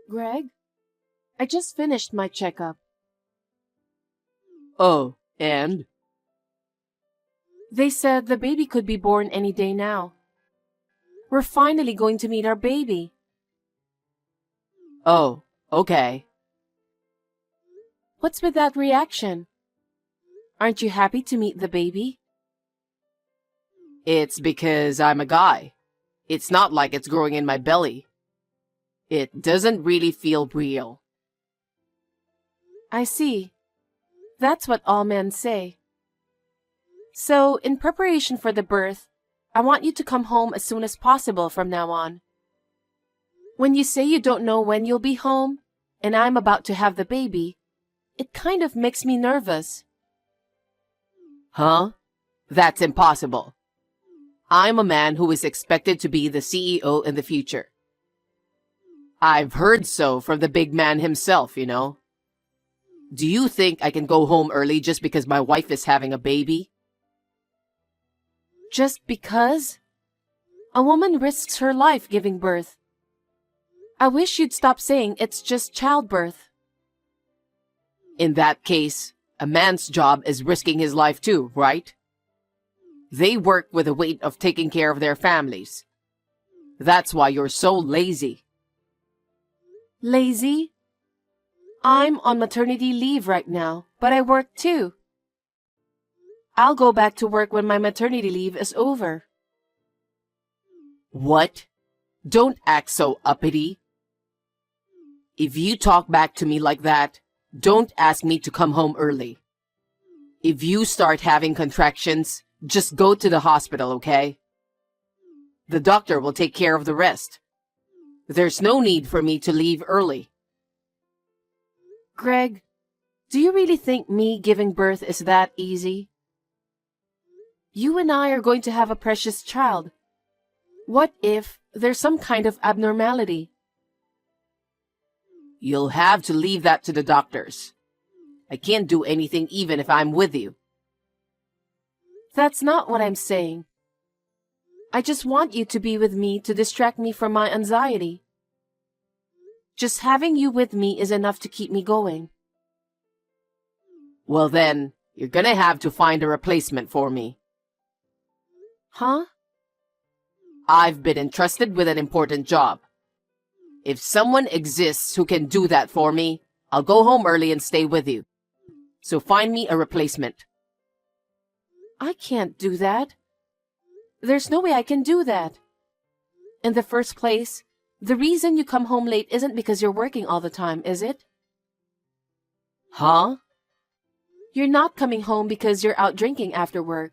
Greg, I just finished my checkup. Oh, and? They said the baby could be born any day now. We're finally going to meet our baby. Oh, okay. What's with that reaction? Aren't you happy to meet the baby? It's because I'm a guy. It's not like it's growing in my belly. It doesn't really feel real. I see. That's what all men say. So, in preparation for the birth, I want you to come home as soon as possible from now on. When you say you don't know when you'll be home, and I'm about to have the baby, it kind of makes me nervous. Huh? That's impossible. I'm a man who is expected to be the CEO in the future. I've heard so from the big man himself, you know. Do you think I can go home early just because my wife is having a baby? Just because? A woman risks her life giving birth. I wish you'd stop saying it's just childbirth. In that case, a man's job is risking his life too, right? They work with the weight of taking care of their families. That's why you're so lazy. Lazy? I'm on maternity leave right now, but I work too. I'll go back to work when my maternity leave is over. What? Don't act so uppity. If you talk back to me like that, don't ask me to come home early. If you start having contractions, just go to the hospital, okay? The doctor will take care of the rest. There's no need for me to leave early. Greg, do you really think me giving birth is that easy? You and I are going to have a precious child. What if there's some kind of abnormality? You'll have to leave that to the doctors. I can't do anything even if I'm with you. That's not what I'm saying. I just want you to be with me to distract me from my anxiety. Just having you with me is enough to keep me going. Well then, you're gonna have to find a replacement for me. Huh? I've been entrusted with an important job. If someone exists who can do that for me, I'll go home early and stay with you. So find me a replacement. I can't do that. There's no way I can do that. In the first place, the reason you come home late isn't because you're working all the time, is it? Huh? You're not coming home because you're out drinking after work.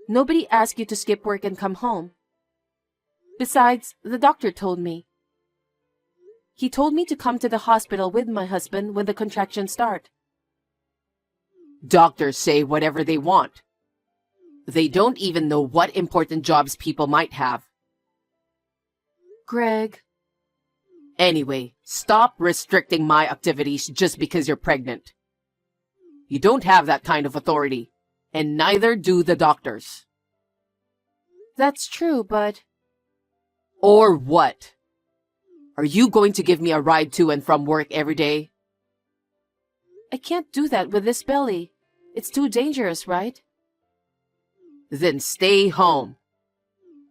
Nobody asked you to skip work and come home. Besides, the doctor told me. He told me to come to the hospital with my husband when the contractions start. Doctors say whatever they want. They don't even know what important jobs people might have. Greg. Anyway, stop restricting my activities just because you're pregnant. You don't have that kind of authority, and neither do the doctors. That's true, but... Or what? Are you going to give me a ride to and from work every day? I can't do that with this belly. It's too dangerous, right? Then stay home.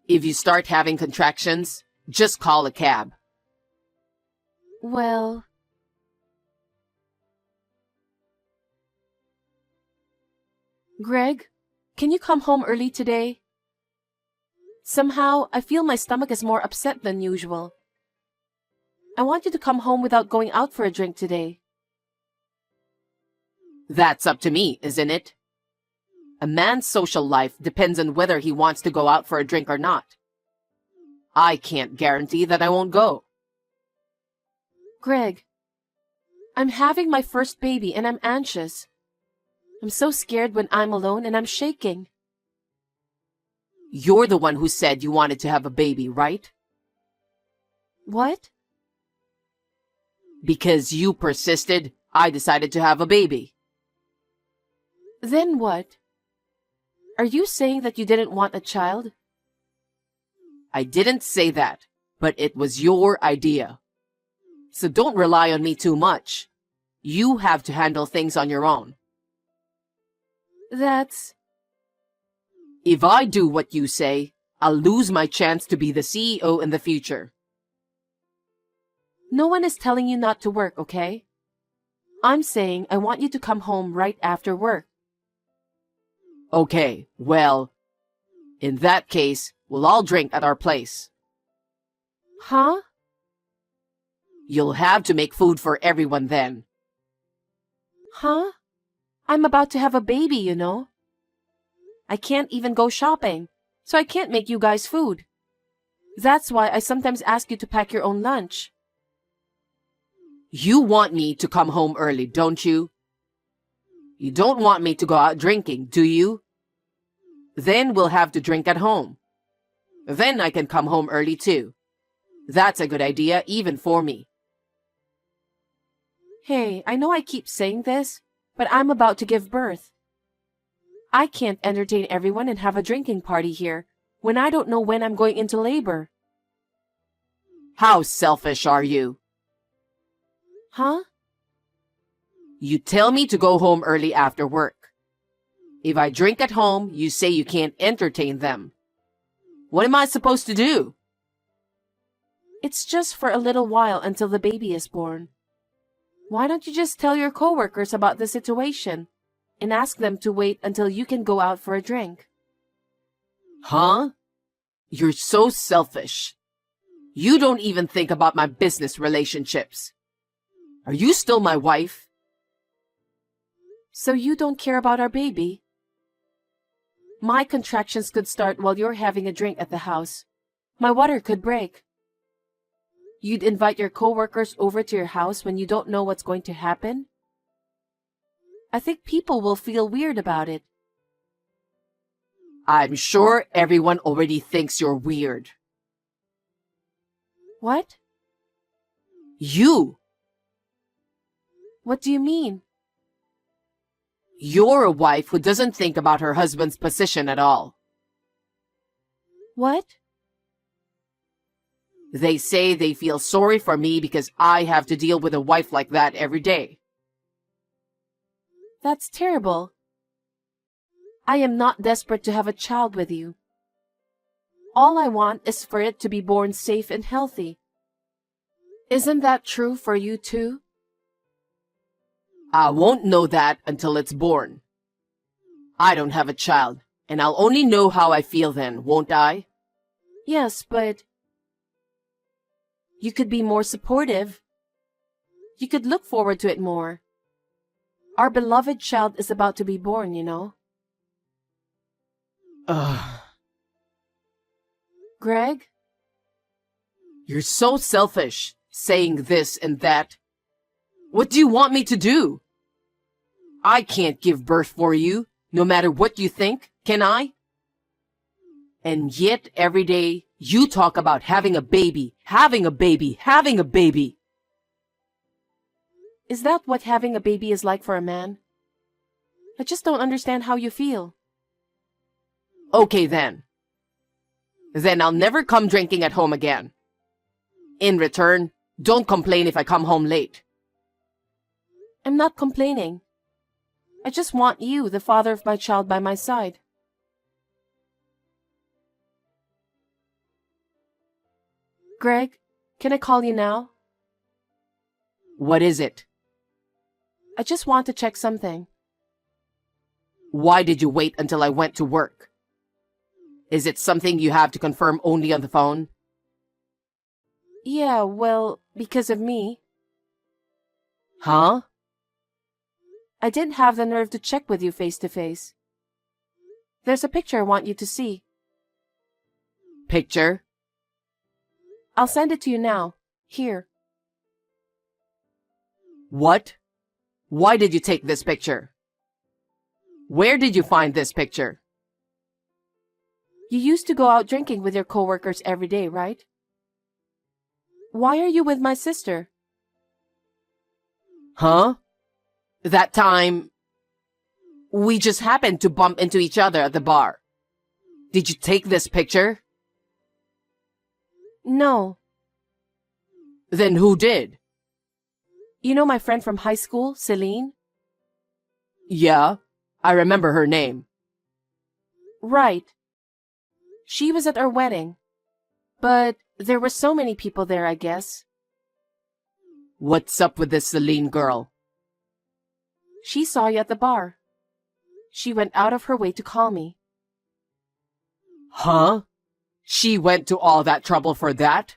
If you start having contractions, just call a cab. Well... Greg, can you come home early today? Somehow, I feel my stomach is more upset than usual. I want you to come home without going out for a drink today. That's up to me, isn't it? A man's social life depends on whether he wants to go out for a drink or not. I can't guarantee that I won't go. Greg, I'm having my first baby and I'm anxious. I'm so scared when I'm alone and I'm shaking. You're the one who said you wanted to have a baby, right? What? Because you persisted, I decided to have a baby. Then what? Are you saying that you didn't want a child? I didn't say that, but it was your idea. So don't rely on me too much. You have to handle things on your own. That's... If I do what you say, I'll lose my chance to be the CEO in the future. No one is telling you not to work, okay? I'm saying I want you to come home right after work. Okay, well, in that case, we'll all drink at our place. Huh? You'll have to make food for everyone then. Huh? I'm about to have a baby, you know. I can't even go shopping, so I can't make you guys food. That's why I sometimes ask you to pack your own lunch. You want me to come home early, don't you? You don't want me to go out drinking, do you? Then we'll have to drink at home. Then I can come home early too. That's a good idea, even for me. Hey, I know I keep saying this, but I'm about to give birth. I can't entertain everyone and have a drinking party here when I don't know when I'm going into labor. How selfish are you? Huh? You tell me to go home early after work. If I drink at home, you say you can't entertain them. What am I supposed to do? It's just for a little while until the baby is born. Why don't you just tell your coworkers about the situation and ask them to wait until you can go out for a drink? Huh? You're so selfish. You don't even think about my business relationships. Are you still my wife? So you don't care about our baby? My contractions could start while you're having a drink at the house. My water could break. You'd invite your coworkers over to your house when you don't know what's going to happen? I think people will feel weird about it. I'm sure everyone already thinks you're weird. What? You! What do you mean? You're a wife who doesn't think about her husband's position at all. What? They say they feel sorry for me because I have to deal with a wife like that every day. That's terrible. I am not desperate to have a child with you. All I want is for it to be born safe and healthy. Isn't that true for you too? I won't know that until it's born. I don't have a child, and I'll only know how I feel then, won't I? Yes, but you could be more supportive. You could look forward to it more. Our beloved child is about to be born, you know. Ugh. Greg? You're so selfish, saying this and that. What do you want me to do? I can't give birth for you, no matter what you think, can I? And yet, every day, you talk about having a baby, having a baby, having a baby. Is that what having a baby is like for a man? I just don't understand how you feel. Okay then. Then I'll never come drinking at home again. In return, don't complain if I come home late. I'm not complaining. I just want you, the father of my child, by my side. Greg, can I call you now? What is it? I just want to check something. Why did you wait until I went to work? Is it something you have to confirm only on the phone? Yeah, well, because of me. Huh? I didn't have the nerve to check with you face to face. There's a picture I want you to see. Picture? I'll send it to you now. Here. What? Why did you take this picture? Where did you find this picture? You used to go out drinking with your coworkers every day, right? Why are you with my sister? Huh? That time, we just happened to bump into each other at the bar. Did you take this picture? No. Then who did? You know my friend from high school, Celine? Yeah, I remember her name. Right. She was at our wedding. But there were so many people there, I guess. What's up with this Celine girl? She saw you at the bar. She went out of her way to call me. Huh? She went to all that trouble for that?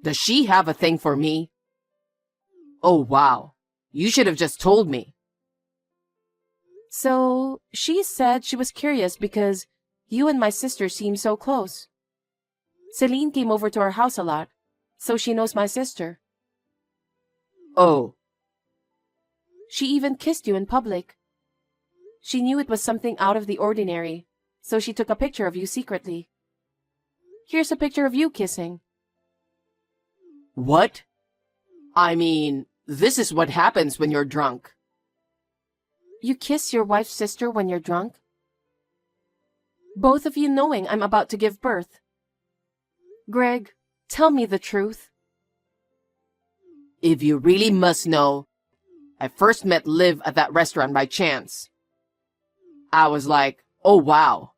Does she have a thing for me? Oh, wow. You should have just told me. So, she said she was curious because you and my sister seem so close. Celine came over to our house a lot, so she knows my sister. Oh, She even kissed you in public. She knew it was something out of the ordinary, so she took a picture of you secretly. Here's a picture of you kissing. what? I mean, this is what happens when you're drunk. You kiss your wife's sister when you're drunk? Both of you knowing I'm about to give birth. Greg, tell me the truth. If you really must know, I first met Liv at that restaurant by chance. I was like, oh wow,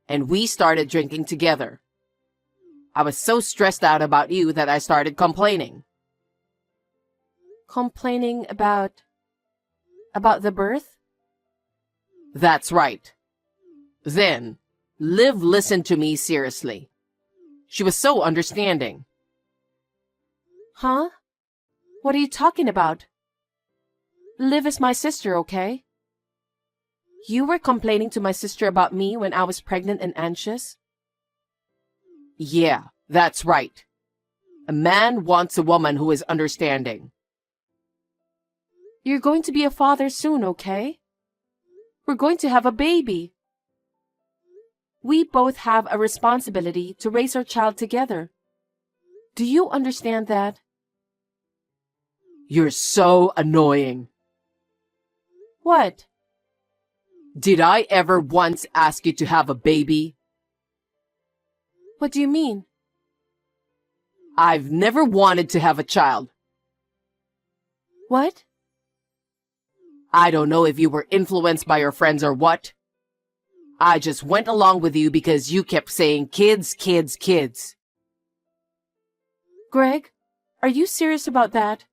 and we started drinking together. I was so stressed out about you that I started complaining. Complaining about the birth? That's right. Then, Liv listened to me seriously. She was so understanding. Huh? What are you talking about? Liv is my sister, okay? You were complaining to my sister about me when I was pregnant and anxious? Yeah, that's right. A man wants a woman who is understanding. You're going to be a father soon, okay? We're going to have a baby. We both have a responsibility to raise our child together. Do you understand that? You're so annoying. What? Did I ever once ask you to have a baby? What do you mean? I've never wanted to have a child. What? I don't know if you were influenced by your friends or what. I just went along with you because you kept saying kids, kids, kids. Greg, are you serious about that?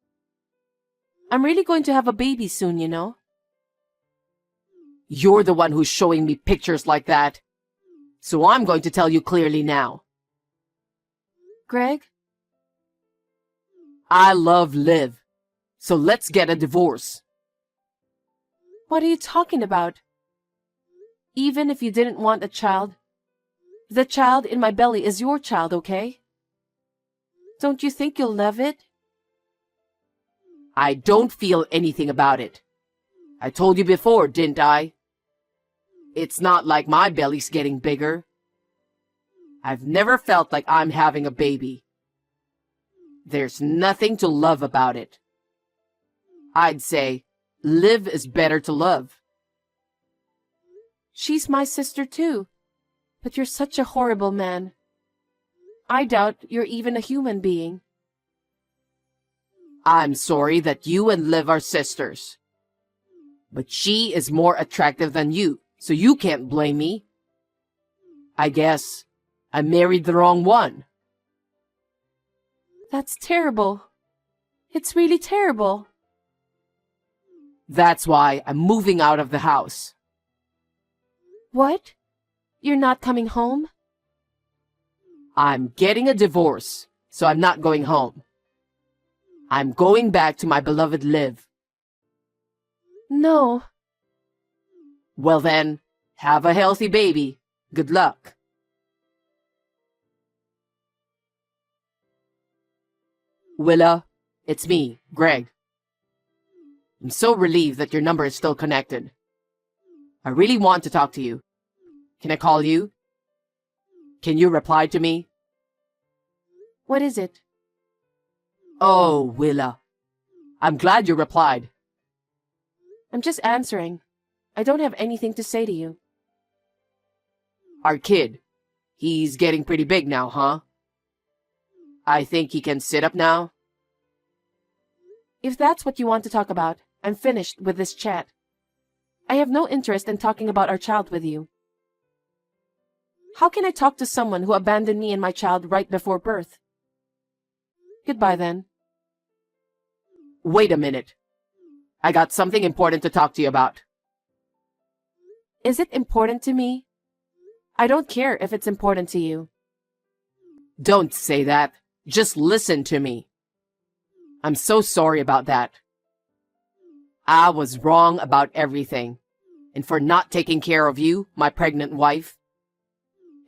I'm really going to have a baby soon, you know? You're the one who's showing me pictures like that. So I'm going to tell you clearly now. Greg? I love Liv. So let's get a divorce. What are you talking about? Even if you didn't want a child, the child in my belly is your child, okay? Don't you think you'll love it? I don't feel anything about it. I told you before, didn't I? It's not like my belly's getting bigger. I've never felt like I'm having a baby. There's nothing to love about it. I'd say, Liv is better to love. She's my sister too, but you're such a horrible man. I doubt you're even a human being. I'm sorry that you and Liv are sisters. But she is more attractive than you, so you can't blame me. I guess I married the wrong one. That's terrible. It's really terrible. That's why I'm moving out of the house. What? You're not coming home? I'm getting a divorce, so I'm not going home. I'm going back to my beloved Liv. No. Well then, have a healthy baby. Good luck. Willa, it's me, Greg. I'm so relieved that your number is still connected. I really want to talk to you. Can I call you? Can you reply to me? What is it? Oh, Willa. I'm glad you replied. I'm just answering. I don't have anything to say to you. Our kid. He's getting pretty big now, huh? I think he can sit up now. If that's what you want to talk about, I'm finished with this chat. I have no interest in talking about our child with you. How can I talk to someone who abandoned me and my child right before birth? Goodbye then. Wait a minute. I got something important to talk to you about. Is it important to me? I don't care if it's important to you. Don't say that. Just listen to me. I'm so sorry about that. I was wrong about everything. And for not taking care of you, my pregnant wife.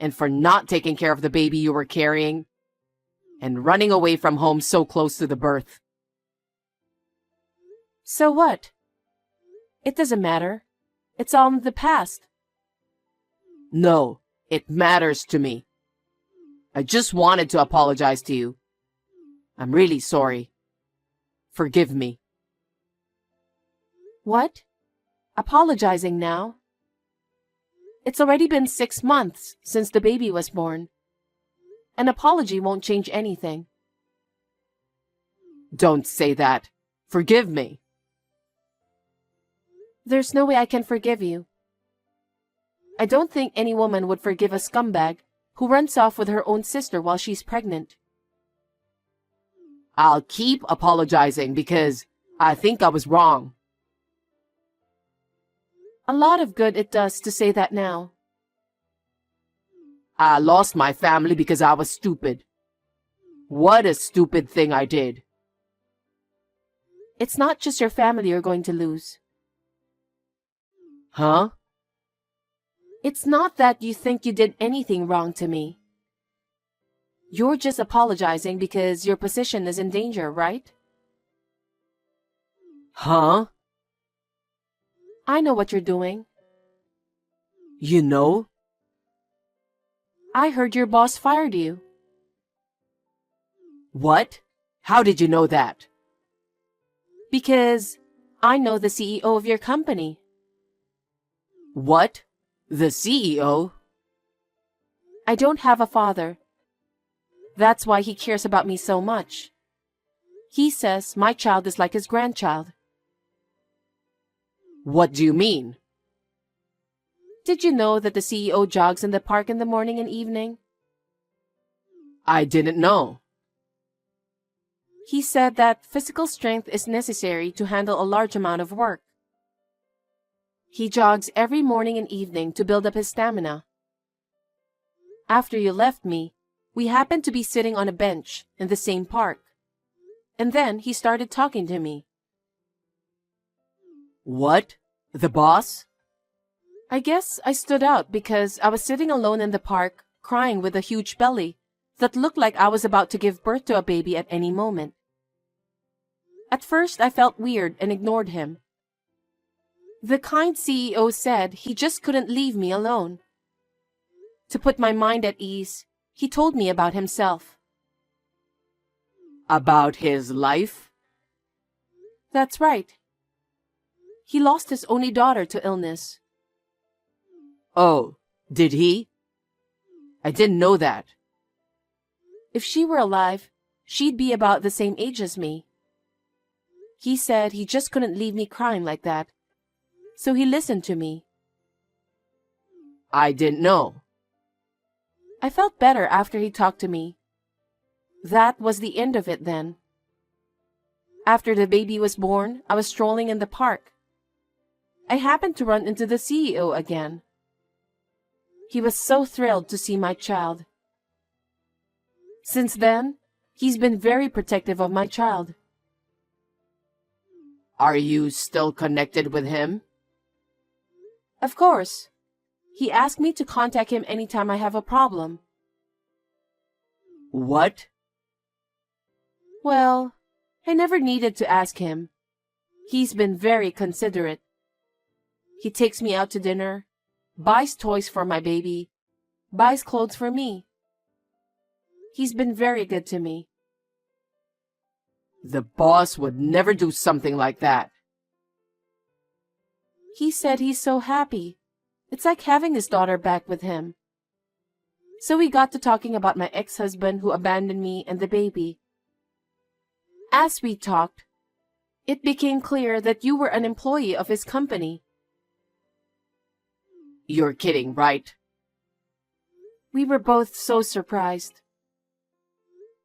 And for not taking care of the baby you were carrying. And running away from home so close to the birth. So what? It doesn't matter. It's all in the past. No, it matters to me. I just wanted to apologize to you. I'm really sorry. Forgive me. What? Apologizing now? It's already been 6 months since the baby was born. An apology won't change anything. Don't say that. Forgive me. There's no way I can forgive you. I don't think any woman would forgive a scumbag who runs off with her own sister while she's pregnant. I'll keep apologizing because I think I was wrong. A lot of good it does to say that now. I lost my family because I was stupid. What a stupid thing I did. It's not just your family you're going to lose. Huh? It's not that you think you did anything wrong to me. You're just apologizing because your position is in danger, right? Huh? I know what you're doing. You know? I heard your boss fired you. What? How did you know that? Because I know the CEO of your company. What? The CEO? I don't have a father. That's why he cares about me so much. He says my child is like his grandchild. What do you mean? Did you know that the CEO jogs in the park in the morning and evening? I didn't know. He said that physical strength is necessary to handle a large amount of work. He jogs every morning and evening to build up his stamina. After you left me, we happened to be sitting on a bench in the same park. And then he started talking to me. What? The boss? I guess I stood out because I was sitting alone in the park, crying with a huge belly that looked like I was about to give birth to a baby at any moment. At first, I felt weird and ignored him. The kind CEO said he just couldn't leave me alone. To put my mind at ease, he told me about himself. About his life? That's right. He lost his only daughter to illness. Oh, did he? I didn't know that. If she were alive, she'd be about the same age as me. He said he just couldn't leave me crying like that. So he listened to me. I didn't know. I felt better after he talked to me. That was the end of it then. After the baby was born, I was strolling in the park. I happened to run into the CEO again. He was so thrilled to see my child. Since then, he's been very protective of my child. Are you still connected with him? Of course. He asked me to contact him anytime I have a problem. What? Well, I never needed to ask him. He's been very considerate. He takes me out to dinner, buys toys for my baby, buys clothes for me. He's been very good to me. The boss would never do something like that. He said he's so happy. It's like having his daughter back with him. So we got to talking about my ex-husband who abandoned me and the baby. As we talked, It became clear that you were an employee of his company. You're kidding, right? We were both so surprised.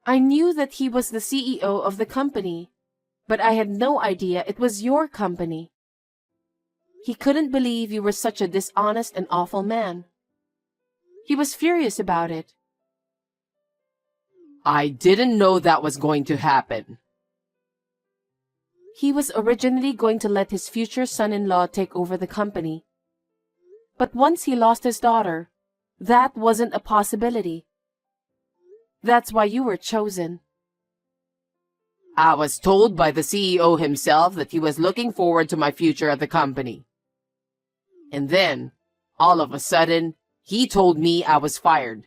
I knew that he was the CEO of the company, but I had no idea it was your company. He couldn't believe you were such a dishonest and awful man. He was furious about it. I didn't know that was going to happen. He was originally going to let his future son-in-law take over the company. But once he lost his daughter, that wasn't a possibility. That's why you were chosen. I was told by the CEO himself that he was looking forward to my future at the company. And then, all of a sudden, he told me I was fired,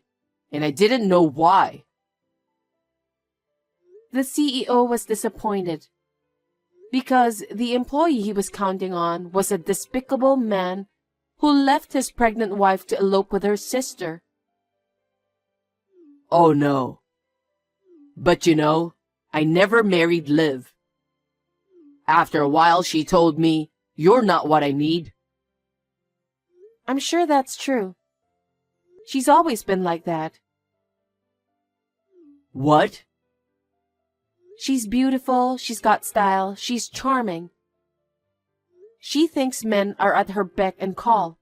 and I didn't know why. The CEO was disappointed because the employee he was counting on was a despicable man who left his pregnant wife to elope with her sister. Oh no. But you know, I never married Liv. After a while, she told me, "You're not what I need." I'm sure that's true. She's always been like that. What? She's beautiful, she's got style, she's charming. She thinks men are at her beck and call.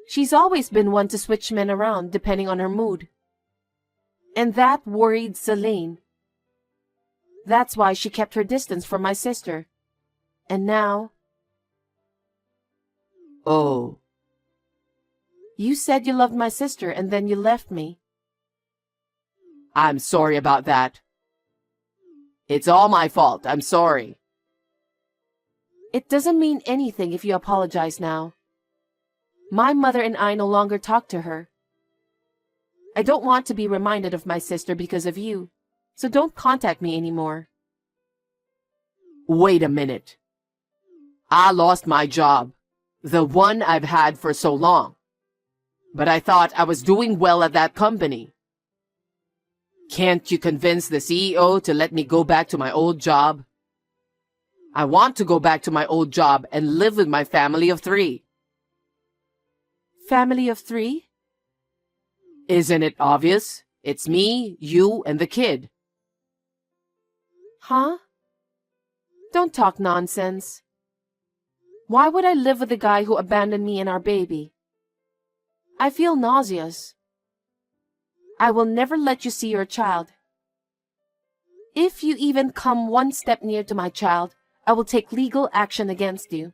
She's always been one to switch men around depending on her mood. And that worried Celine. That's why she kept her distance from my sister. And now... Oh. You said you loved my sister and then you left me. I'm sorry about that. It's all my fault. I'm sorry. It doesn't mean anything if you apologize now. My mother and I no longer talk to her. I don't want to be reminded of my sister because of you, so don't contact me anymore. Wait a minute. I lost my job, the one I've had for so long. But I thought I was doing well at that company. Can't you convince the CEO to let me go back to my old job? I want to go back to my old job and live with my family of 3. Family of 3? Isn't it obvious? It's me, you, and the kid. Huh? Don't talk nonsense. Why would I live with a guy who abandoned me and our baby? I feel nauseous. I will never let you see your child. If you even come one step near to my child, I will take legal action against you.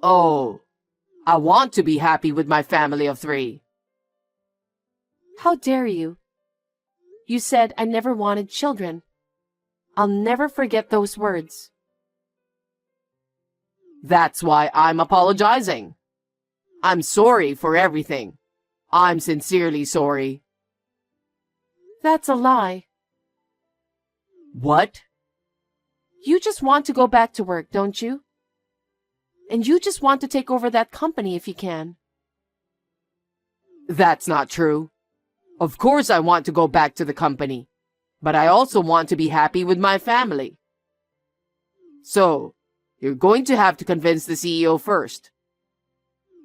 Oh, I want to be happy with my family of 3. How dare you? You said I never wanted children. I'll never forget those words. That's why I'm apologizing. I'm sorry for everything. I'm sincerely sorry. That's a lie. What? You just want to go back to work, don't you? And you just want to take over that company if you can. That's not true. Of course I want to go back to the company, but I also want to be happy with my family. So, you're going to have to convince the CEO first.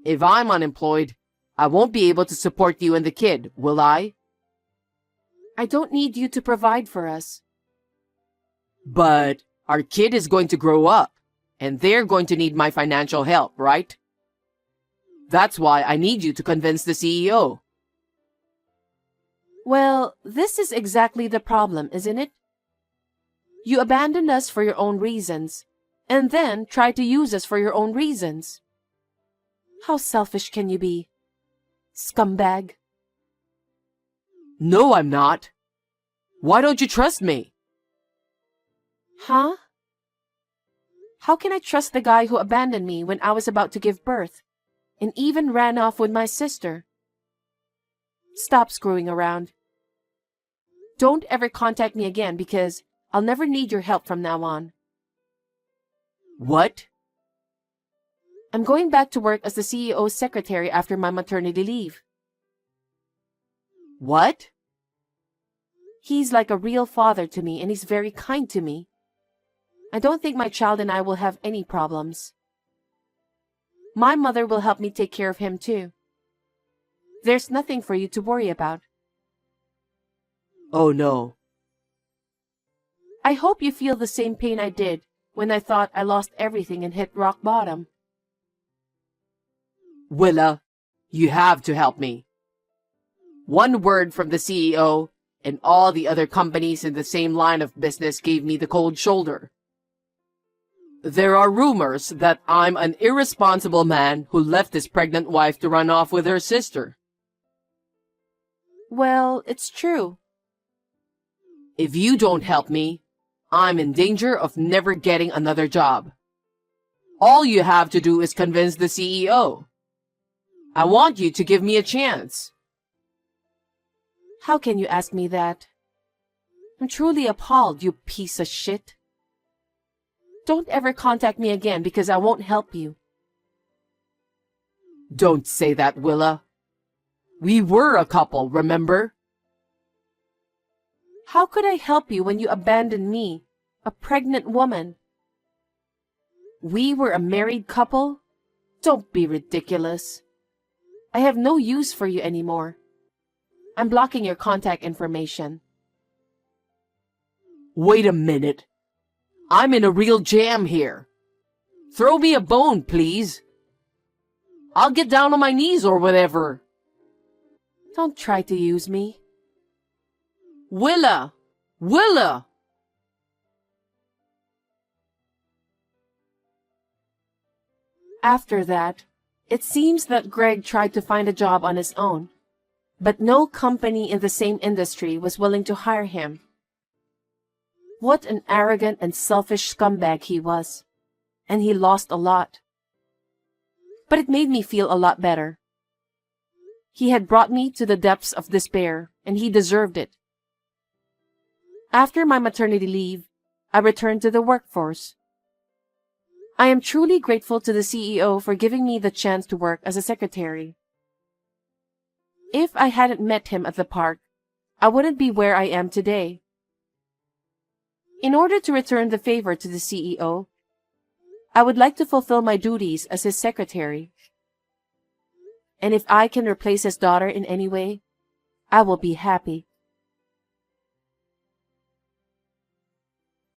If I'm unemployed, I won't be able to support you and the kid, will I? I don't need you to provide for us. But our kid is going to grow up, and they're going to need my financial help, right? That's why I need you to convince the CEO. Well, this is exactly the problem, isn't it? You abandoned us for your own reasons, and then try to use us for your own reasons. How selfish can you be? Scumbag. No, I'm not. Why don't you trust me? Huh? How can I trust the guy who abandoned me when I was about to give birth, and even ran off with my sister? Stop screwing around. Don't ever contact me again because I'll never need your help from now on. What? I'm going back to work as the CEO's secretary after my maternity leave. What? He's like a real father to me and he's very kind to me. I don't think my child and I will have any problems. My mother will help me take care of him too. There's nothing for you to worry about. Oh no. I hope you feel the same pain I did when I thought I lost everything and hit rock bottom. Willa, you have to help me. One word from the CEO and all the other companies in the same line of business gave me the cold shoulder. There are rumors that I'm an irresponsible man who left his pregnant wife to run off with her sister. Well, it's true. If you don't help me, I'm in danger of never getting another job. All you have to do is convince the CEO. I want you to give me a chance. How can you ask me that? I'm truly appalled, you piece of shit. Don't ever contact me again because I won't help you. Don't say that, Willa. We were a couple, remember? How could I help you when you abandoned me, a pregnant woman? We were a married couple? Don't be ridiculous. I have no use for you anymore. I'm blocking your contact information. Wait a minute. I'm in a real jam here. Throw me a bone, please. I'll get down on my knees or whatever. Don't try to use me. Willa! Willa! After that, it seems that Greg tried to find a job on his own, but no company in the same industry was willing to hire him. What an arrogant and selfish scumbag he was, and he lost a lot. But it made me feel a lot better. He had brought me to the depths of despair, and he deserved it. After my maternity leave, I returned to the workforce. I am truly grateful to the CEO for giving me the chance to work as a secretary. If I hadn't met him at the park, I wouldn't be where I am today. In order to return the favor to the CEO, I would like to fulfill my duties as his secretary. And if I can replace his daughter in any way, I will be happy.